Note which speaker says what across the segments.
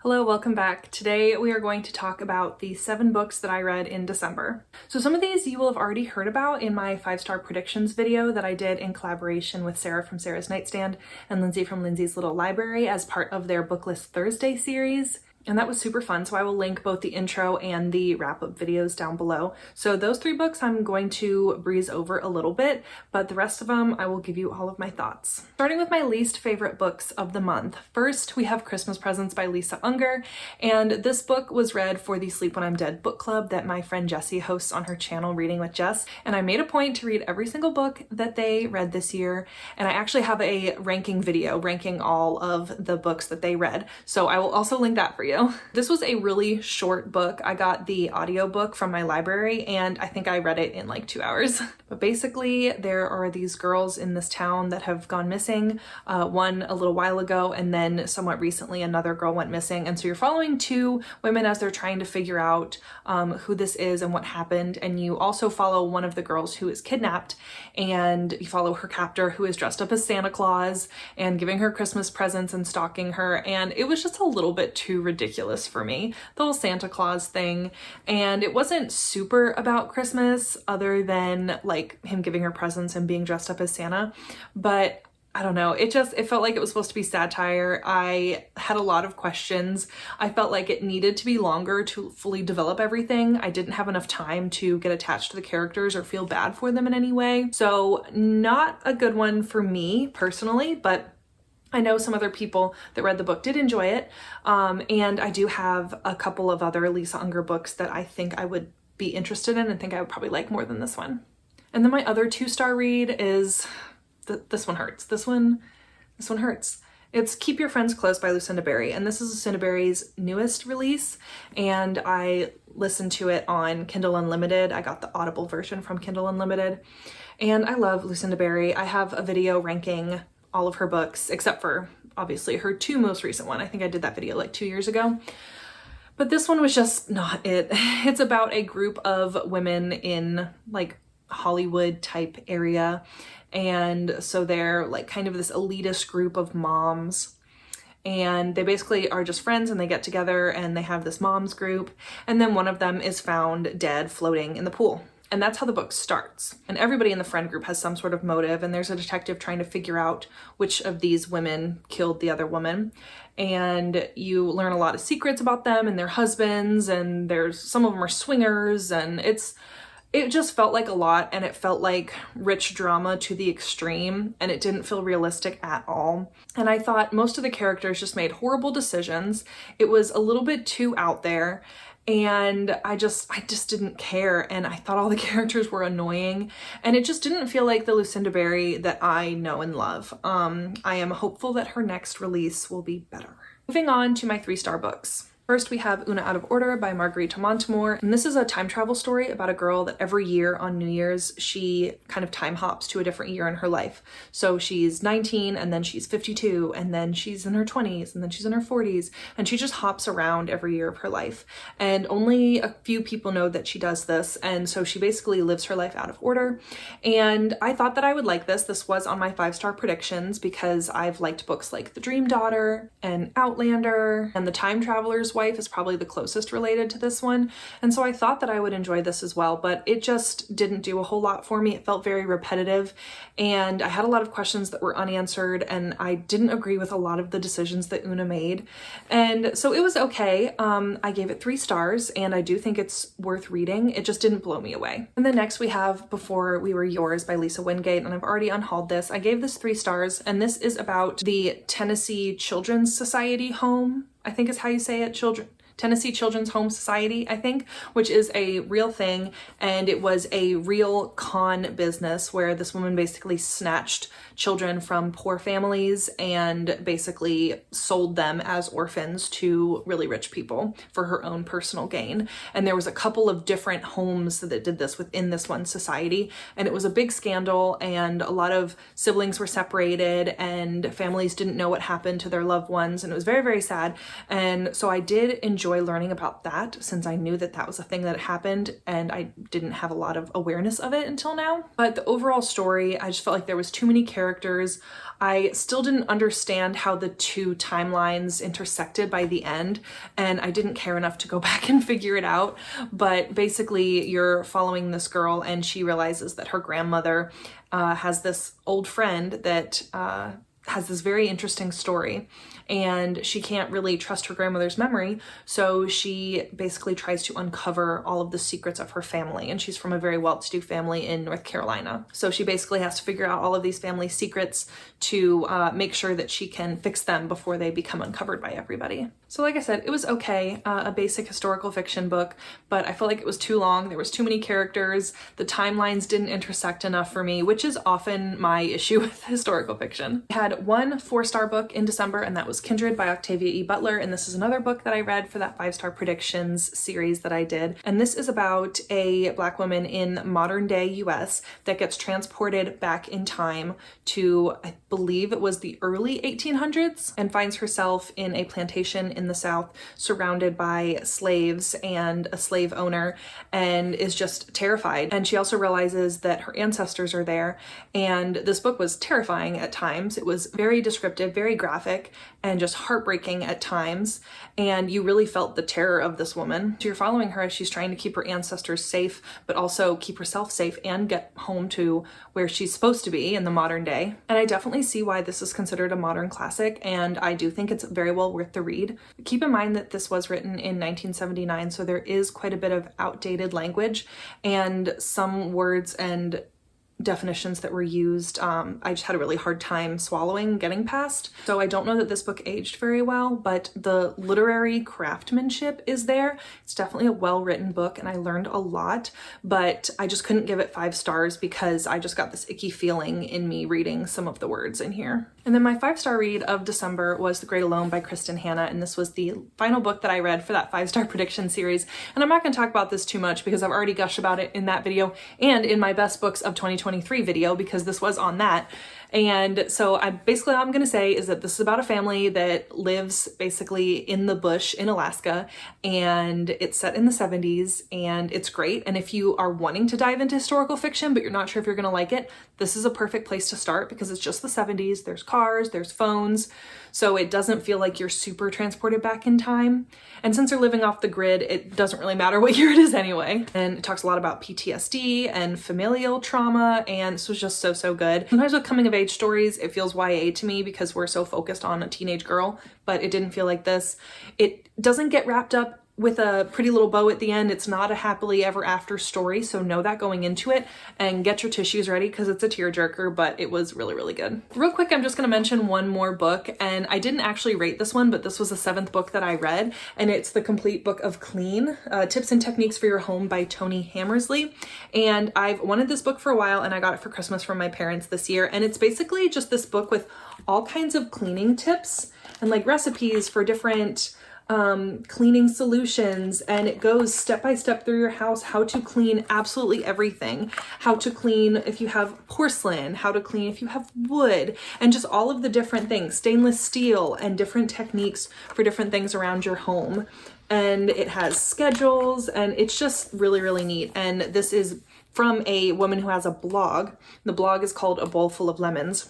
Speaker 1: Hello, welcome back. Today we are going to talk about the 7 books that I read in December. So some of these you will have already heard about in my 5-star predictions video that I did in collaboration with Sarah from Sarah's Nightstand and Lindsay from Lindsay's Little Library as part of their Booklist Thursday series. And that was super fun, so I will link both the intro and the wrap-up videos down below. So those 3 books I'm going to breeze over a little bit, but the rest of them I will give you all of my thoughts. Starting with my least favorite books of the month. First, we have Christmas Presents by Lisa Unger, and this book was read for the Sleep When I'm Dead book club that my friend Jessie hosts on her channel Reading with Jess, and I made a point to read every single book that they read this year, and I actually have a ranking video ranking all of the books that they read, so I will also link that for you. This was a really short book. I got the audiobook from my library and I think I read it in like 2 hours. But basically there are these girls in this town that have gone missing, one a little while ago and then somewhat recently another girl went missing, and so you're following 2 women as they're trying to figure out who this is and what happened, and you also follow one of the girls who is kidnapped and you follow her captor who is dressed up as Santa Claus and giving her Christmas presents and stalking her, and it was just a little bit too ridiculous for me, the whole Santa Claus thing. And it wasn't super about Christmas other than like him giving her presents and being dressed up as Santa, but I don't know, it felt like it was supposed to be satire. I had a lot of questions. I felt like it needed to be longer to fully develop everything. I didn't have enough time to get attached to the characters or feel bad for them in any way. So not a good one for me personally, but I know some other people that read the book did enjoy it, and I do have a couple of other Lisa Unger books that I think I would be interested in and think I would probably like more than this one. And then my other 2-star read is, this one hurts. This one hurts. It's Keep Your Friends Close by Lucinda Berry, and this is Lucinda Berry's newest release, and I listened to it on Kindle Unlimited. I got the Audible version from Kindle Unlimited, and I love Lucinda Berry. I have a video ranking all of her books, except for obviously her 2 most recent one. I think I did that video like 2 years ago. But this one was just not it. It's about a group of women in like Hollywood type area. And so they're like kind of this elitist group of moms. And they basically are just friends and they get together and they have this moms group. And then one of them is found dead floating in the pool. And that's how the book starts. And everybody in the friend group has some sort of motive, and there's a detective trying to figure out which of these women killed the other woman. And you learn a lot of secrets about them and their husbands, and some of them are swingers, and it just felt like a lot, and it felt like rich drama to the extreme, and it didn't feel realistic at all. And I thought most of the characters just made horrible decisions. It was a little bit too out there, and I just didn't care, and I thought all the characters were annoying, and it just didn't feel like the Lucinda Berry that I know and love. I am hopeful that her next release will be better. Moving on to my 3-star books. First, we have Una Out of Order by Margarita Montemor, and this is a time travel story about a girl that every year on New Year's, she kind of time hops to a different year in her life. So she's 19, and then she's 52, and then she's in her 20s, and then she's in her 40s, and she just hops around every year of her life. And only a few people know that she does this, and so she basically lives her life out of order. And I thought that I would like this. This was on my 5-star predictions because I've liked books like The Dream Daughter and Outlander, and The Time Traveler's Wife is probably the closest related to this one, and so I thought that I would enjoy this as well, but it just didn't do a whole lot for me. It felt very repetitive, and I had a lot of questions that were unanswered, and I didn't agree with a lot of the decisions that Una made, and so it was okay. I gave it 3 stars, and I do think it's worth reading. It just didn't blow me away. And then next we have Before We Were Yours by Lisa Wingate, and I've already unhauled this. I gave this 3 stars, and this is about the Tennessee Children's Society home, I think is how you say it, Tennessee Children's Home Society, I think, which is a real thing, and it was a real con business where this woman basically snatched children from poor families and basically sold them as orphans to really rich people for her own personal gain. And there was a couple of different homes that did this within this one society, and it was a big scandal, and a lot of siblings were separated and families didn't know what happened to their loved ones, and it was very, very sad. And so I did enjoy enjoy learning about that since I knew that that was a thing that happened and I didn't have a lot of awareness of it until now. But the overall story, I just felt like there was too many characters. I still didn't understand how the two timelines intersected by the end, and I didn't care enough to go back and figure it out. But basically, you're following this girl and she realizes that her grandmother has this old friend that has this very interesting story, and she can't really trust her grandmother's memory, so she basically tries to uncover all of the secrets of her family, and she's from a very well-to-do family in North Carolina. So she basically has to figure out all of these family secrets to make sure that she can fix them before they become uncovered by everybody. So like I said, it was okay, a basic historical fiction book, but I felt like it was too long. There was too many characters. The timelines didn't intersect enough for me, which is often my issue with historical fiction. I had one 4-star book in December, and that was Kindred by Octavia E. Butler, and this is another book that I read for that 5-star predictions series that I did. And this is about a Black woman in modern day US that gets transported back in time to, I believe it was the early 1800s, and finds herself in a plantation in the South surrounded by slaves and a slave owner, and is just terrified. And she also realizes that her ancestors are there, and this book was terrifying at times. It was very descriptive, very graphic, and just heartbreaking at times, and you really felt the terror of this woman. So you're following her as she's trying to keep her ancestors safe, but also keep herself safe and get home to where she's supposed to be in the modern day. And I definitely see why this is considered a modern classic, and I do think it's very well worth the read. Keep in mind that this was written in 1979, so there is quite a bit of outdated language and some words and definitions that were used, I just had a really hard time swallowing, getting past. So I don't know that this book aged very well, but the literary craftsmanship is there. It's definitely a well-written book, and I learned a lot, but I just couldn't give it 5 stars because I just got this icky feeling in me reading some of the words in here. And then my 5-star read of December was The Great Alone by Kristen Hanna, and this was the final book that I read for that 5-star prediction series. And I'm not going to talk about this too much because I've already gushed about it in that video and in my best books of 2023 video, because this was on that. And so basically all I'm going to say is that this is about a family that lives basically in the bush in Alaska, and it's set in the 70s, and it's great. And if you are wanting to dive into historical fiction but you're not sure if you're going to like it, this is a perfect place to start because it's just the 70s. There's cars, there's phones, so it doesn't feel like you're super transported back in time. And since they're living off the grid, it doesn't really matter what year it is anyway. And it talks a lot about PTSD and familial trauma, and this was just so good. Sometimes with coming of age stories, it feels YA to me because we're so focused on a teenage girl, but it didn't feel like this. It doesn't get wrapped up with a pretty little bow at the end. It's not a happily ever after story, so know that going into it, and get your tissues ready because it's a tearjerker, but it was really good. Real quick, I'm just going to mention one more book, and I didn't actually rate this one, but this was the 7th book that I read, and it's The Complete Book of Clean, Tips and Techniques for Your Home by Toni Hammersley. And I've wanted this book for a while, and I got it for Christmas from my parents this year, and it's basically just this book with all kinds of cleaning tips and like recipes for different cleaning solutions, and it goes step by step through your house, how to clean absolutely everything, how to clean if you have porcelain, how to clean if you have wood, and just all of the different things, stainless steel, and different techniques for different things around your home. And it has schedules, and it's just really neat. And this is from a woman who has a blog. The blog is called A Bowl Full of Lemons.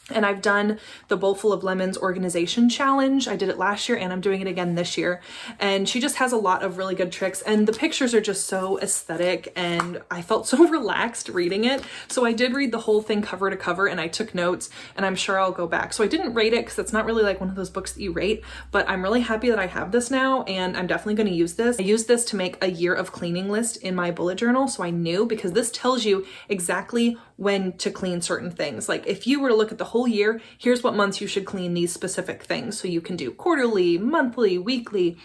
Speaker 1: And I've done the Bowl Full of Lemons organization challenge. I did it last year and I'm doing it again this year. And she just has a lot of really good tricks, and the pictures are just so aesthetic, and I felt so relaxed reading it. So I did read the whole thing cover to cover, and I took notes, and I'm sure I'll go back. So I didn't rate it because it's not really like one of those books that you rate, but I'm really happy that I have this now, and I'm definitely going to use this. I used this to make a year of cleaning list in my bullet journal, so I knew, because this tells you exactly when to clean certain things. Like if you were to look at the whole year, here's what months you should clean these specific things. So you can do quarterly, monthly, weekly,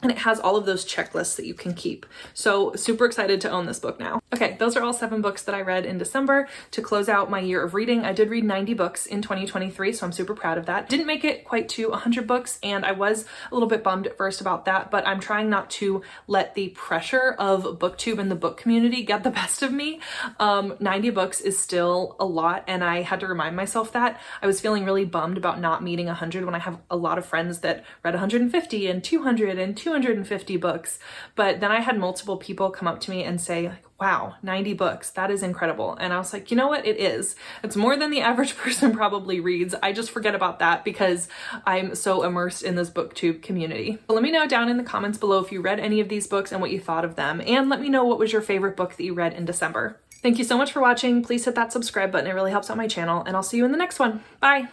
Speaker 1: and it has all of those checklists that you can keep. So super excited to own this book now. Okay, those are all 7 books that I read in December to close out my year of reading. I did read 90 books in 2023, so I'm super proud of that. Didn't make it quite to 100 books, and I was a little bit bummed at first about that, but I'm trying not to let the pressure of BookTube and the book community get the best of me. 90 books is still a lot, and I had to remind myself that. I was feeling really bummed about not meeting 100 when I have a lot of friends that read 150 and 200 and 200 250 books. But then I had multiple people come up to me and say, like, wow, 90 books, that is incredible. And I was like, you know what, it is. It's more than the average person probably reads. I just forget about that because I'm so immersed in this booktube community. But let me know down in the comments below if you read any of these books and what you thought of them. And let me know what was your favorite book that you read in December. Thank you so much for watching. Please hit that subscribe button. It really helps out my channel, and I'll see you in the next one. Bye.